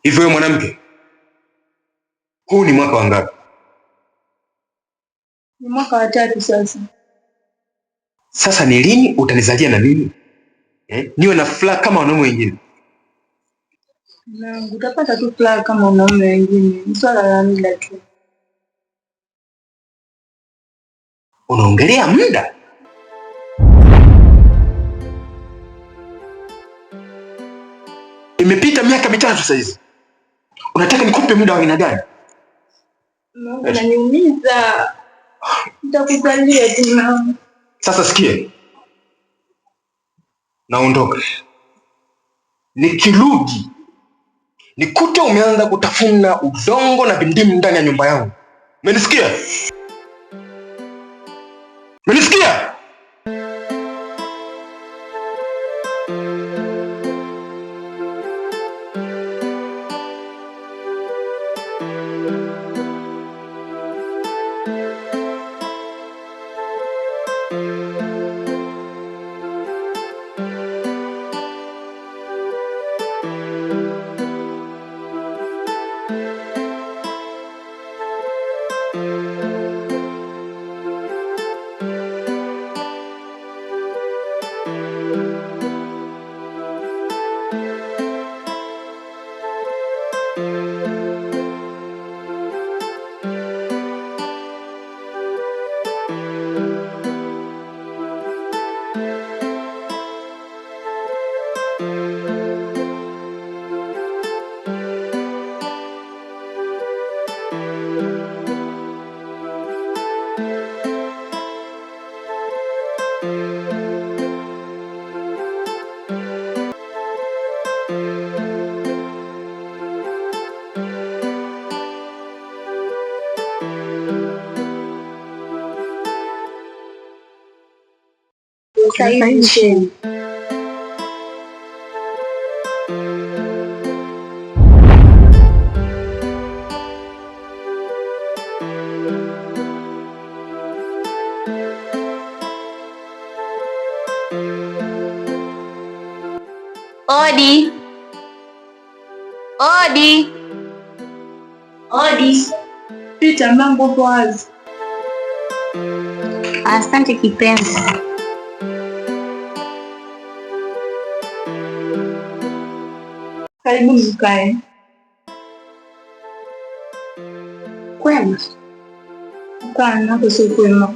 Hivi wewe mwanamke, huu ni mwaka wangapi? Ni mwaka wa 3 sasa. Sasa ni lini utanizalia na mimi niwe na furaha kama wanaume wengine? Na utapata tu furaha kama wanaume wengine, ni swala la muda tu. Unaongelea muda? Imepita miaka 3 sasa hizi. Unataka nikupe muda wa aina gani? Unaniumiza. Nitakuzalia tu mama. Sasa sikia. Naondoka. Nikirudi nikute umeanza kutafuna udongo na bindimu ndani ya nyumba yangu. Umenisikia? Umenisikia? Odi. Odi. Odi. Pita, mlango uko wazi. Asante kipenzi. Karibu mkae. Kwema? Hapana, hapo si kwema.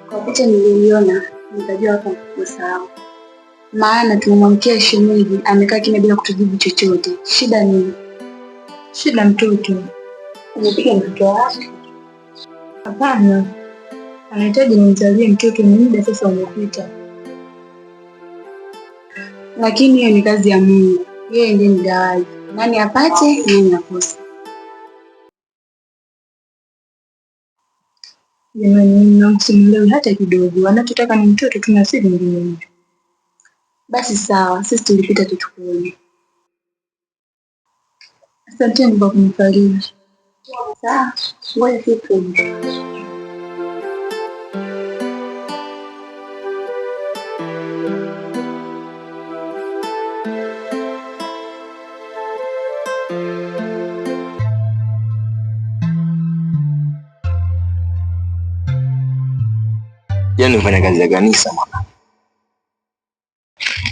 Kwa picha niliiona nikajua hapa kusahau. Maana tumemwamkia shemeji amekaa kimya bila kutujibu chochote. Shida nini? Shida mtoto. Umepiga mtoto wake? Hapana. Anahitaji nimzalie mtoto, ni muda sasa umepita. Lakini hiyo ni kazi ya Mungu. Yeye ndiye mgawaji. Nani apate, nani akose. Jamani, mnamsimulia hata kidogo. Anachotaka ni mtoto, tunasiri ngine. Basi sawa, sisi tulipita tutukuone. Asanteni kwa kunifariji. Sawa, ngoja siku. Yaani unafanya kazi ya kanisa mwana.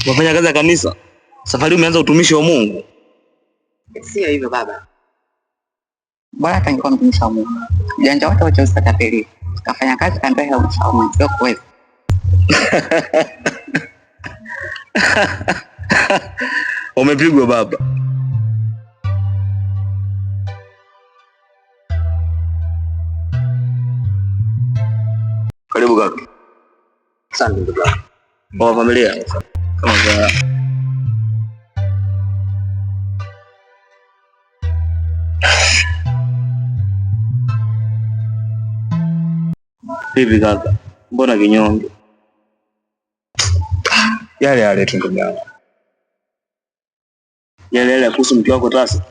Unafanya kazi ya kanisa? Safari umeanza utumishi wa Mungu? Sio hivyo baba. Bora ningekuwa mtumishi wa Mungu. Janja wote usitapeli. Kafanya kazi kando ya Mungu, sio kweli. Umepigwa baba. Karibu kaka. Asante ndugu yangu. Kwa familia. Kama za Vipi kaka? Mbona kinyonge? Yale tu ndugu yangu. Yale kuhusu mke wako Tasa.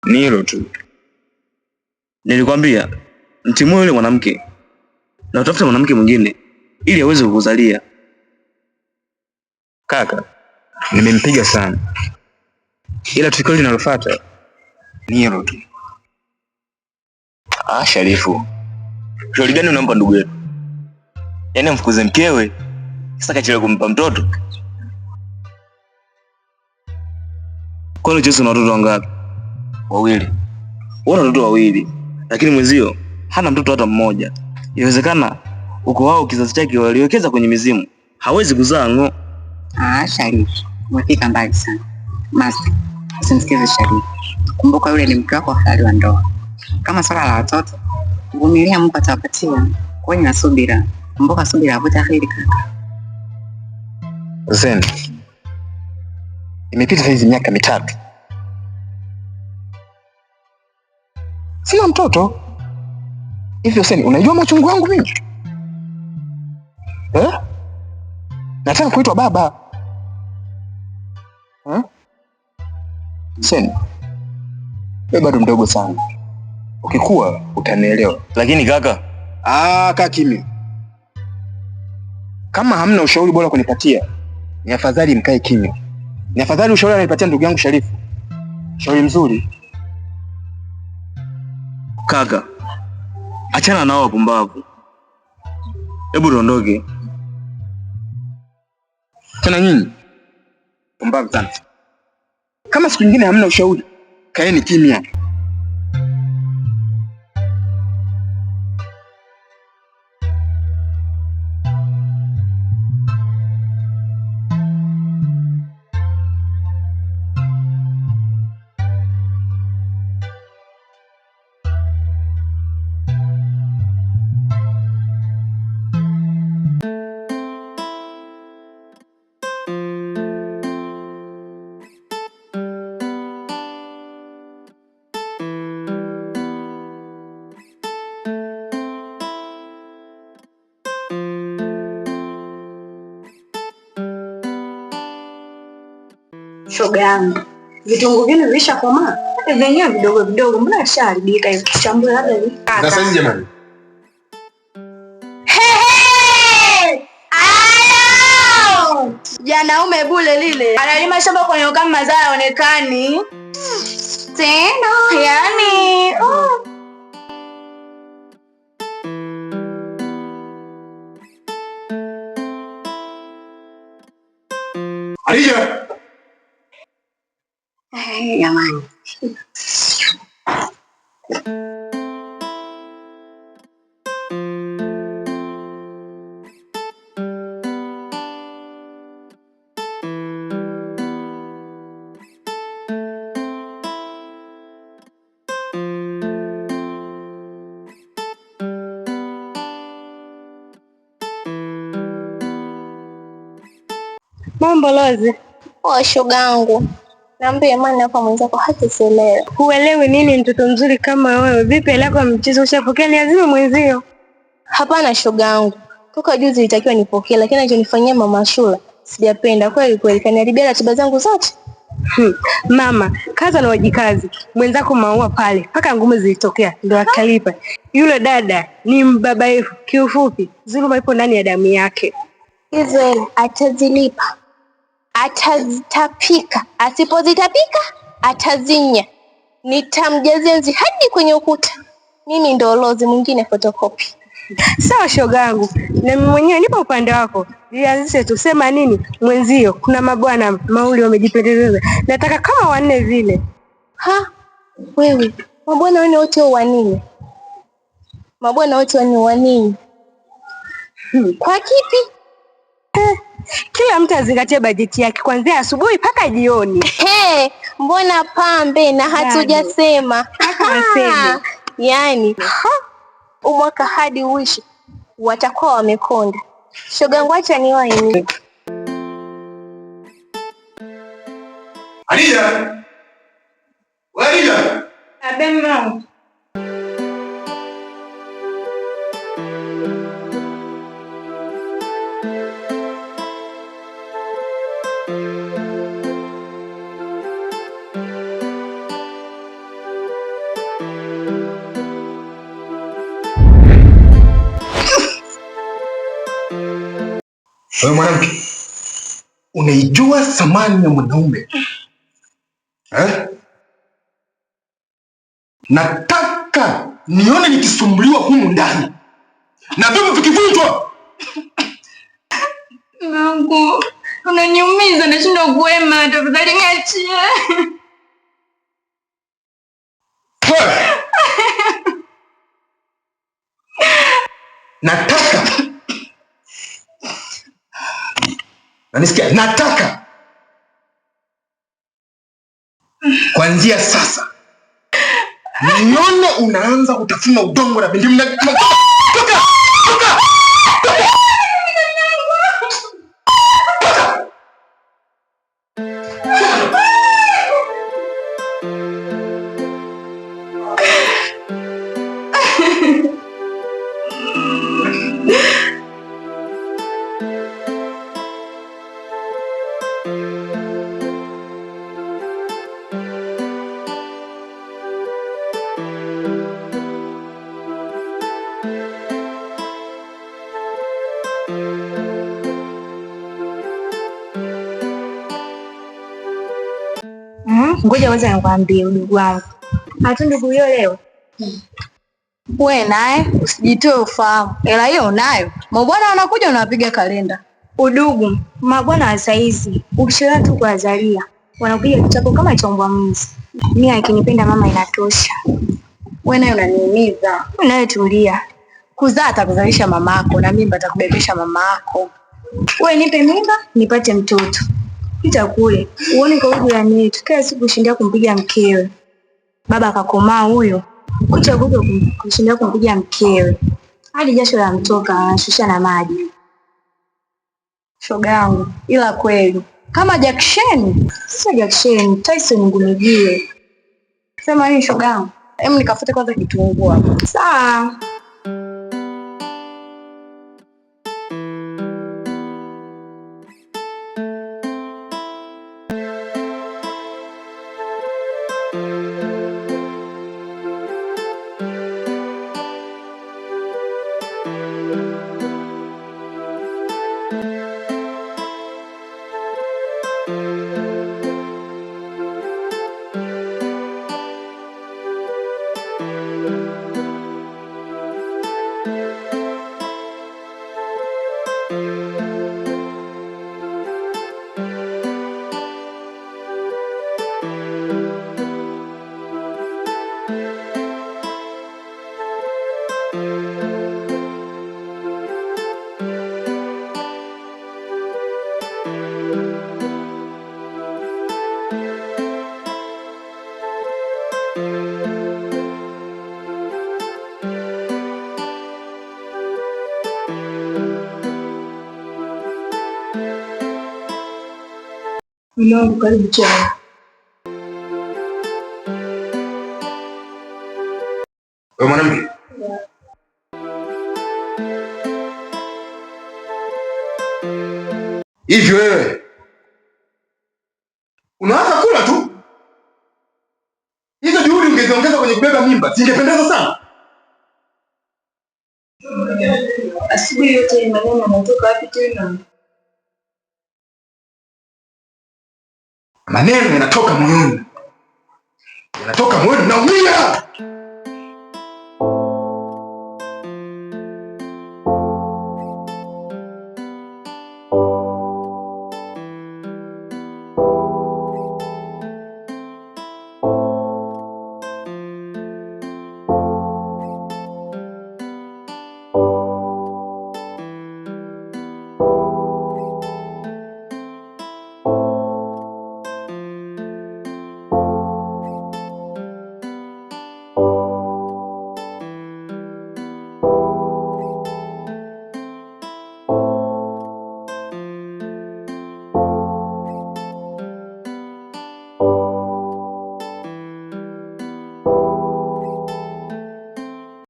Ni hilo tu. Nilikwambia mtimue yule mwanamke na utafute mwanamke mwingine ili aweze kukuzalia. Kaka, nimempiga sana. Ila tukio linalofuata ni hilo tu. Sharifu. Shauri gani unampa ndugu yetu? Yaani mfukuze mkewe sasa kachelewa kumpa mtoto? Kwani Yesu una watoto wangapi? Wawili. Una watoto wawili, lakini mwenzio hana mtoto hata mmoja. Inawezekana uko wao kizazi chake waliwekeza kwenye mizimu. Hawezi kuzaa ngo. Sharifu, umefika mbali sana. Master, usimsikize Sharifu. Kumbuka yule ni mke wako halali wa ndoa. Kama swala la watoto, vumilia, Mungu atawapatia. Kwa na subira. Kumbuka subira huvuta heri kaka. Zen. Imepita hizi miaka 3. Sina mtoto. Hivyo Zen, unajua machungu wangu mimi? Nataka kuitwa baba. Zen. Wewe bado mdogo sana. Ukikua utanielewa. Lakini kaka, kaa kimya. Kama hamna ushauri bora kunipatia, ni afadhali mkae kimya. Ni afadhali ushauri ananipatia ndugu yangu Sharifu. Shauri mzuri. Kaka, achana nao wapumbavu. Hebu tuondoke. Tena nyinyi pumbavu sana. Kama siku nyingine hamna ushauri, kaeni kimya. Shoga yangu, vitunguu vyenu vilishakomaa? Hata vyenyewe vidogo vidogo, mbona yashaharibika hivi? Tuchambue labda hivi. Na sasa jamani. Janaume bule lile analima shamba kwenye ukame, mazao yaonekani tena. Yaani Alija. Jamani. mambo Lozi. Shogangu, naambia imani hapa mwenzako hata sielewi. Huelewi nini mtoto mzuri kama wewe? Vipi lako mchezo ushapokea lazima mwenzio? Hapana shogangu. Toka juzi itakiwa nipokee, lakini anachonifanyia mama Shula sijapenda kweli kweli, kaniharibia ratiba zangu zote. Mama, kaza na wajikazi. Mwenzako maua pale, paka ngumu zilitokea ndio akalipa. Yule dada ni mbabaifu, kiufupi dhuluma ipo ndani ya damu yake. Hizo atazilipa. Atazitapika. Asipozitapika atazinya. Nitamjazia nzi hadi kwenye ukuta. Mimi ndo Lozi, mwingine photocopy. Sawa shogangu, na mimi mwenyewe nipo upande wako. Lianzishe tusema nini? Mwenzio kuna mabwana mauli wamejipendeza. Nataka kama 4 vile. Wewe, mabwana wene wote wa nini? Mabwana wote wa nini? Kwa kipi? Kila mtu azingatie bajeti yake kuanzia asubuhi mpaka jioni. Mbona pambe na hatujasema? Waseme. Yaani Mwaka hadi uishi watakuwa wamekonda. Shoga yangu acha niwahi. Alija! Alija! Abe mama. Wewe mwanamke, unaijua thamani ya mwanaume? Nataka nione nikisumbuliwa humu ndani na vitu vikivunjwa. Mungu, unaniumiza, nashindwa kuema, tafadhali niachie. Nanisikia? Nataka kuanzia sasa nione unaanza kutafuna udongo na binti. Toka! Ngoja kwanza nikwambie ndugu wangu. Hata ndugu huyo leo. Wewe naye usijitoe ufahamu. Ela hiyo unayo. Mabwana anakuja unapiga kalenda. Udugu, mabwana wa saizi, ukishira tu kuazalia. Wanakuja kichapo kama chombwa mwizi. Mimi akinipenda mama inatosha. Wewe naye unaniumiza. Unaye tulia. Kuzaa atakuzalisha mamako na mimba atakubebesha mamako. Wewe nipe mimba, nipate mtoto. Pita kule, uone kwa huyu ya netu, kila siku kushindia kumpiga mkewe. Baba akakomaa huyo, kucha kuja kushindia kumpiga mkewe. Hadi jasho la mtoka, anashusha na maji. Shoga yangu, ila kweli. Kama Jackson, sio Jackson, Tyson Ngumijiwe. Sema nini shoga yangu? Hem, nikafute kwanza kitunguu hapo. Sawa. Mwanangu karibu chai. Wewe mwanamke. Hivi wewe unaanza kula tu? Hizo juhudi ungeziongeza kwenye kubeba mimba, singependeza sana. Asubuhi yote maneno yanatoka wapi tena? Maneno yanatoka moyoni. Yanatoka moyoni, naumia.